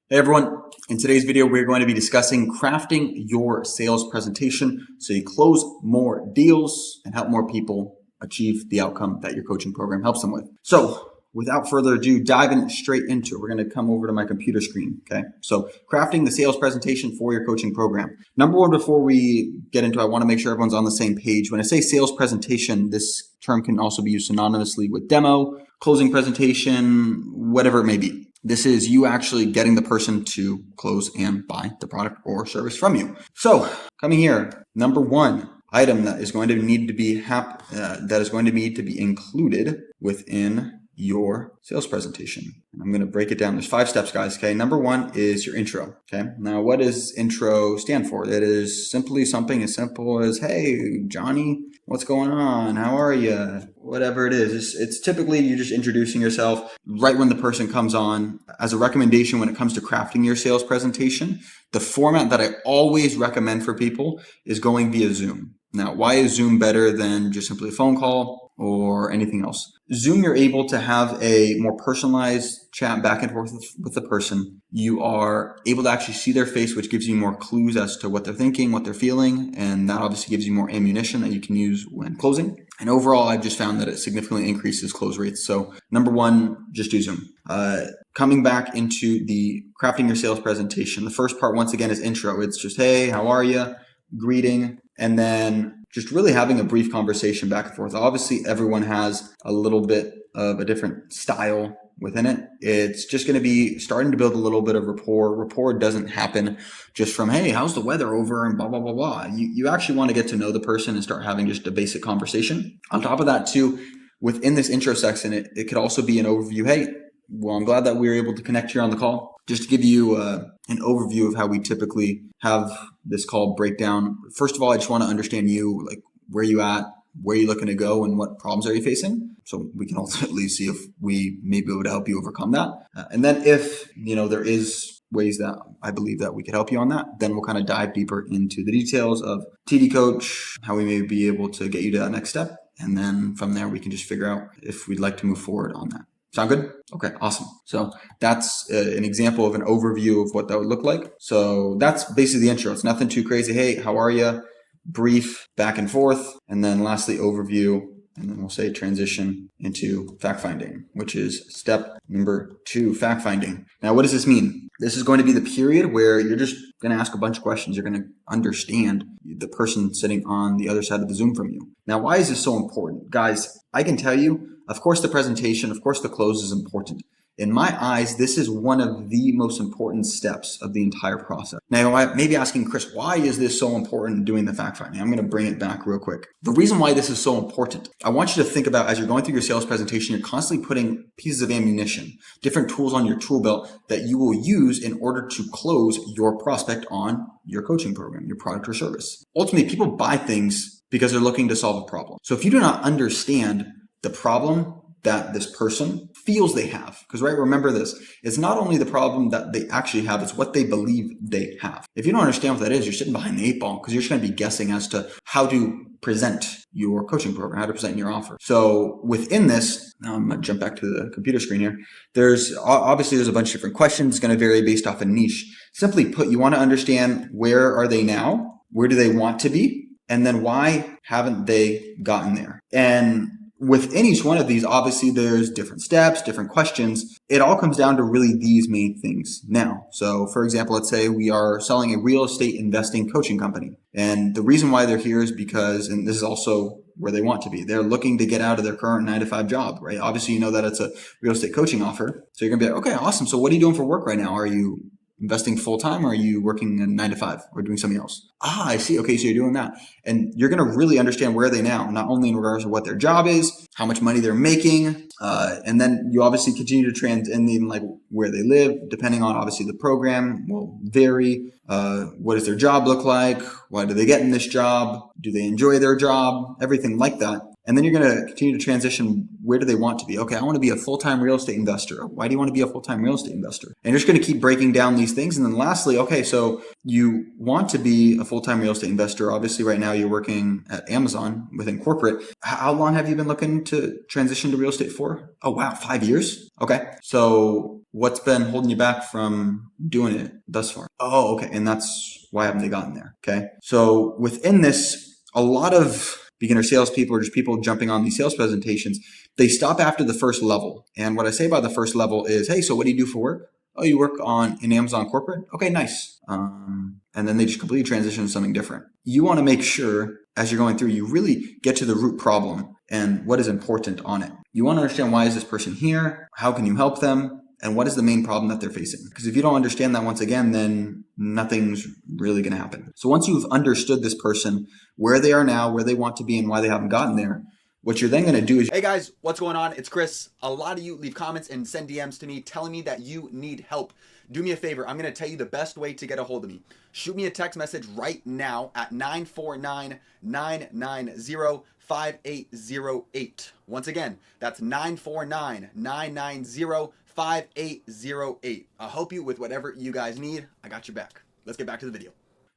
Hey everyone, in today's video we're going to be discussing crafting your sales presentation so you close more deals and help more people achieve the outcome that your coaching program helps them with. So without further ado, diving straight into it, we're going to come over to my computer screen. Okay, so crafting the sales presentation for your coaching program. Number one, before we get into it, I want to make sure everyone's on the same page. When I say sales presentation, this term can also be used synonymously with demo, closing presentation, whatever it may be. This is you actually getting the person to close and buy the product or service from you. So coming here, number one item that is going to need to be included within your sales presentation. And I'm going to break it down. There's 5 steps, guys. Okay. Number one is your intro. Okay. Now, what does intro stand for? It is simply something as simple as, hey, Johnny, what's going on? How are you? Whatever it is. It's typically you're just introducing yourself right when the person comes on. As a recommendation when it comes to crafting your sales presentation, the format that I always recommend for people is going via Zoom. Now, why is Zoom better than just simply a phone call or anything else? Zoom, you're able to have a more personalized chat back and forth with the person. You are able to actually see their face, which gives you more clues as to what they're thinking, what they're feeling, and that obviously gives you more ammunition that you can use when closing. And overall, I've just found that it significantly increases close rates. So number one, just do Zoom. Coming back into the crafting your sales presentation, the first part, once again, is intro. It's just, hey, how are you? Greeting. And then just really having a brief conversation back and forth. Obviously, everyone has a little bit of a different style within it. It's just going to be starting to build a little bit of rapport. Rapport doesn't happen just from, hey, how's the weather over and blah, blah, blah, blah. You actually want to get to know the person and start having just a basic conversation. On top of that, too, within this intro section, it could also be an overview. Hey, well, I'm glad that we were able to connect here on the call. Just to give you an overview of how we typically have this call breakdown. First of all, I just want to understand you, like where you at, where you looking to go, and what problems are you facing, so we can ultimately see if we may be able to help you overcome that. And then if there is ways that I believe that we could help you on that, then we'll kind of dive deeper into the details of TD Coach, how we may be able to get you to that next step, and then from there we can just figure out if we'd like to move forward on that. Sound good? Okay, awesome. So that's an example of an overview of what that would look like. So that's basically the intro. It's nothing too crazy. Hey, how are you? Brief back and forth. And then lastly, overview. And then we'll say transition into fact finding, which is step number 2, fact finding. Now, what does this mean? This is going to be the period where you're just going to ask a bunch of questions. You're going to understand the person sitting on the other side of the Zoom from you. Now, why is this so important? Guys, I can tell you, of course, the presentation, of course, the close is important. In my eyes, this is one of the most important steps of the entire process. Now, I may be asking, Chris, why is this so important doing the fact finding? I'm going to bring it back real quick. The reason why this is so important, I want you to think about as you're going through your sales presentation, you're constantly putting pieces of ammunition, different tools on your tool belt that you will use in order to close your prospect on your coaching program, your product or service. Ultimately, people buy things because they're looking to solve a problem. So if you do not understand the problem that this person feels they have, because remember this, it's not only the problem that they actually have, it's what they believe they have. If you don't understand what that is, you're sitting behind the 8 ball because you're just going to be guessing as to how to present your coaching program, how to present your offer. So within this, now I'm going to jump back to the computer screen here. There's a bunch of different questions. It's going to vary based off a niche. Simply put, you want to understand where are they now? Where do they want to be? And then why haven't they gotten there? And within each one of these, obviously there's different steps, different questions. It all comes down to really these main things now. So for example, let's say we are selling a real estate investing coaching company. And the reason why they're here is because, and this is also where they want to be, they're looking to get out of their current 9-to-5 job, right? Obviously, you know that it's a real estate coaching offer. So you're going to be like, okay, awesome. So what are you doing for work right now? Are you investing full time, or are you working a 9-to-5 or doing something else? I see. Okay, so you're doing that. And you're going to really understand where are they now, not only in regards to what their job is, how much money they're making, and then you obviously continue to trend in the, like where they live, depending on obviously the program will vary. What does their job look like? Why do they get in this job? Do they enjoy their job? Everything like that. And then you're going to continue to transition. Where do they want to be? Okay, I want to be a full-time real estate investor. Why do you want to be a full-time real estate investor? And you're just going to keep breaking down these things. And then lastly, okay, so you want to be a full-time real estate investor. Obviously, right now you're working at Amazon within corporate. How long have you been looking to transition to real estate for? Oh, wow, 5 years? Okay. So what's been holding you back from doing it thus far? Oh, okay. And that's why haven't they gotten there? Okay. So within this, a lot of beginner salespeople or just people jumping on these sales presentations, they stop after the first level. And what I say by the first level is, hey, so what do you do for work? Oh, you work in Amazon corporate? Okay, nice. And then they just completely transition to something different. You want to make sure as you're going through, you really get to the root problem and what is important on it. You want to understand, why is this person here? How can you help them? And what is the main problem that they're facing? Because if you don't understand that, once again, then nothing's really going to happen. So once you've understood this person, where they are now, where they want to be, and why they haven't gotten there, what you're then going to do is... Hey guys, what's going on? It's Chris. A lot of you leave comments and send DMs to me telling me that you need help. Do me a favor. I'm going to tell you the best way to get a hold of me. Shoot me a text message right now at 949-990-5808. Once again, that's 949-990-5808. I'll help you with whatever you guys need. I got your back. Let's get back to the video.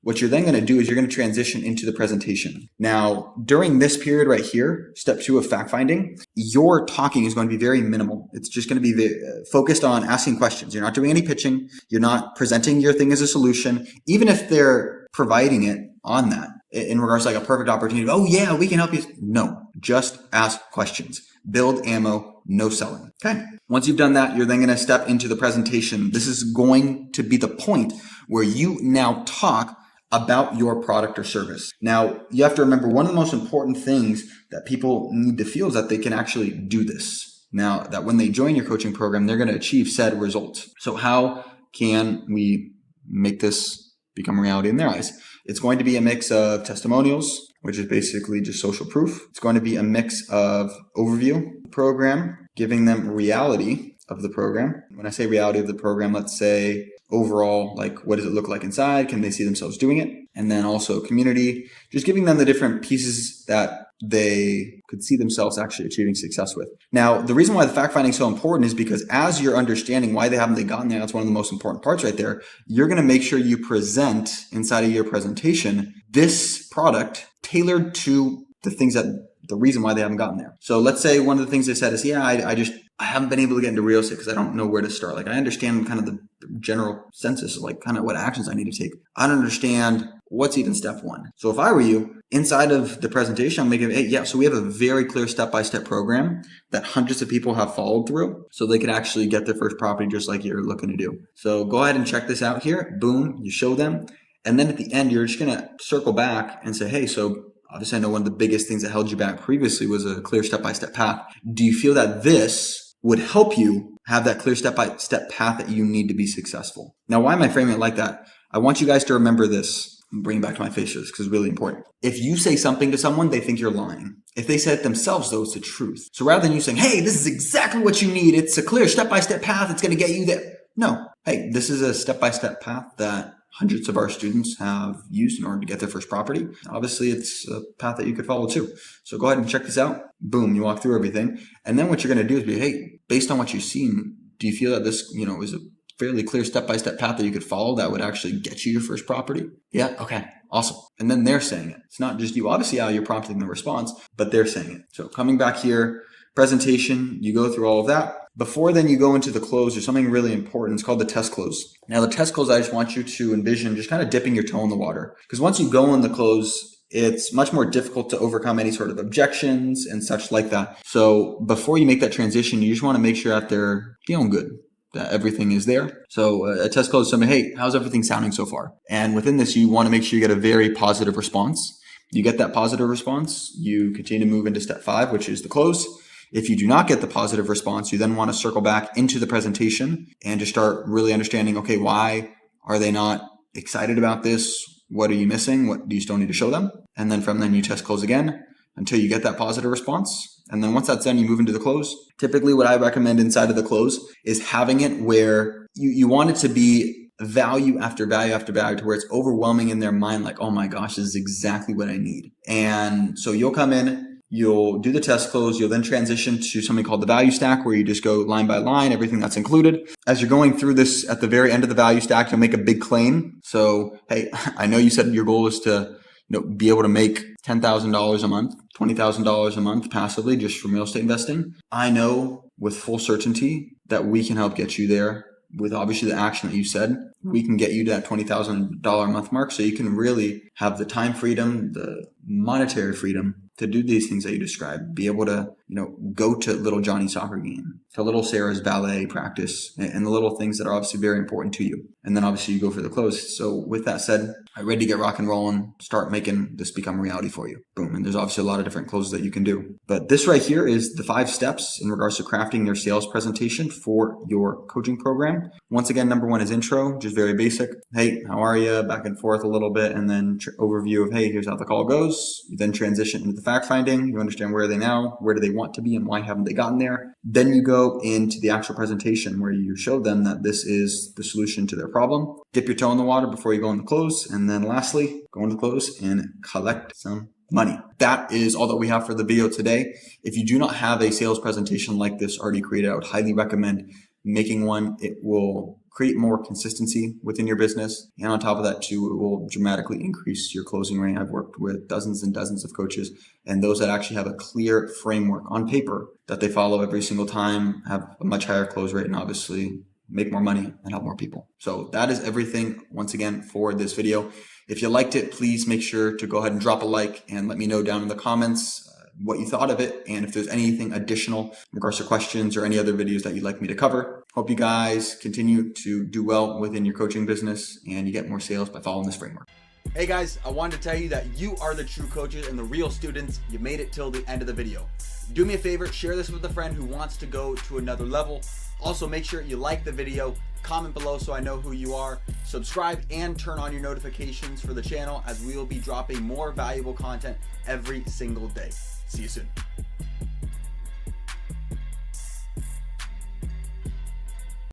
What you're then going to do is you're going to transition into the presentation. Now, during this period right here, step 2 of fact finding, your talking is going to be very minimal. It's just going to be focused on asking questions. You're not doing any pitching. You're not presenting your thing as a solution, even if they're providing it on that in regards to like a perfect opportunity. Oh yeah, we can help you. No, just ask questions. Build ammo, no selling. Okay. Once you've done that, you're then going to step into the presentation. This is going to be the point where you now talk about your product or service. Now, you have to remember, one of the most important things that people need to feel is that they can actually do this. Now, that when they join your coaching program, they're going to achieve said results. So how can we make this become reality in their eyes? It's going to be a mix of testimonials, which is basically just social proof. It's going to be a mix of overview program, giving them reality of the program. When I say reality of the program, let's say overall, like, what does it look like inside? Can they see themselves doing it? And then also community, just giving them the different pieces that they could see themselves actually achieving success with. Now, the reason why the fact finding is so important is because as you're understanding why they haven't gotten there, that's one of the most important parts right there. You're going to make sure you present inside of your presentation this product tailored to the things that the reason why they haven't gotten there. So let's say one of the things they said is, yeah, I haven't been able to get into real estate because I don't know where to start. Like, I understand kind of the general census of like kind of what actions I need to take. I don't understand what's even step 1. So if I were you, inside of the presentation, I'm making, hey, yeah, so we have a very clear step-by-step program that hundreds of people have followed through so they could actually get their first property just like you're looking to do. So go ahead and check this out here. Boom, you show them. And then at the end, you're just going to circle back and say, hey, so obviously I know one of the biggest things that held you back previously was a clear step-by-step path. Do you feel that this would help you have that clear step-by-step path that you need to be successful? Now, why am I framing it like that? I want you guys to remember this. I'm bringing back to my faces because it's really important. If you say something to someone, they think you're lying. If they say it themselves, though, it's the truth. So rather than you saying, hey, this is exactly what you need, it's a clear step-by-step path, it's going to get you there. No. Hey, this is a step-by-step path that hundreds of our students have used in order to get their first property. Obviously, it's a path that you could follow too. So go ahead and check this out. Boom, you walk through everything. And then what you're going to do is be, hey, based on what you've seen, do you feel that this, is a fairly clear step-by-step path that you could follow that would actually get you your first property? Yeah. Okay. Awesome. And then they're saying it. It's not just you. Obviously, you're prompting the response, but they're saying it. So coming back here, presentation, you go through all of that. Before then you go into the close, there's something really important. It's called the test close. Now, the test close, I just want you to envision just kind of dipping your toe in the water. Because once you go in the close, it's much more difficult to overcome any sort of objections and such like that. So before you make that transition, you just want to make sure that they're feeling good, that everything is there. So a test close is something, hey, how's everything sounding so far? And within this, you want to make sure you get a very positive response. You get that positive response, you continue to move into step 5, which is the close. If you do not get the positive response, you then want to circle back into the presentation and just start really understanding, okay, why are they not excited about this? What are you missing? What do you still need to show them? And then from then you test close again until you get that positive response. And then once that's done, you move into the close. Typically what I recommend inside of the close is having it where you want it to be value after value after value to where it's overwhelming in their mind, like, oh my gosh, this is exactly what I need. And so you'll come in, You'll do the test close. You'll then transition to something called the value stack, where you just go line by line, everything that's included. As you're going through this, at the very end of the value stack, you'll make a big claim. So, hey, I know you said your goal is to be able to make $10,000 a month, $20,000 a month passively just from real estate investing. I know with full certainty that we can help get you there with obviously the action that you said. We can get you to that $20,000 a month mark, so you can really have the time freedom, the monetary freedom to do these things that you described. Be able to, go to little Johnny's soccer game, to little Sarah's ballet practice, and the little things that are obviously very important to you. And then obviously you go for the close. So with that said, I'm ready to get rock and rolling, start making this become a reality for you. Boom. And there's obviously a lot of different closes that you can do. But this right here is the 5 steps in regards to crafting your sales presentation for your coaching program. Once again, number 1 is intro, just very basic. Hey, how are you? Back and forth a little bit, and then overview of, hey, here's how the call goes. You then transition into the fact finding. You understand where are they now, where do they want to be, and why haven't they gotten there. Then you go into the actual presentation where you show them that this is the solution to their problem. Dip your toe in the water before you go into close. And then lastly, go into close and collect some money. That is all that we have for the video today. If you do not have a sales presentation like this already created, I would highly recommend making one. It will create more consistency within your business. And on top of that too, it will dramatically increase your closing rate. I've worked with dozens and dozens of coaches, and those that actually have a clear framework on paper that they follow every single time have a much higher close rate and obviously make more money and help more people. So that is everything once again for this video. If you liked it, please make sure to go ahead and drop a like and let me know down in the comments what you thought of it, and if there's anything additional in regards to questions or any other videos that you'd like me to cover. Hope you guys continue to do well within your coaching business and you get more sales by following this framework. Hey guys, I wanted to tell you that you are the true coaches and the real students. You made it till the end of the video. Do me a favor, share this with a friend who wants to go to another level. Also, make sure you like the video, comment below so I know who you are, subscribe, and turn on your notifications for the channel, as we will be dropping more valuable content every single day. See you soon.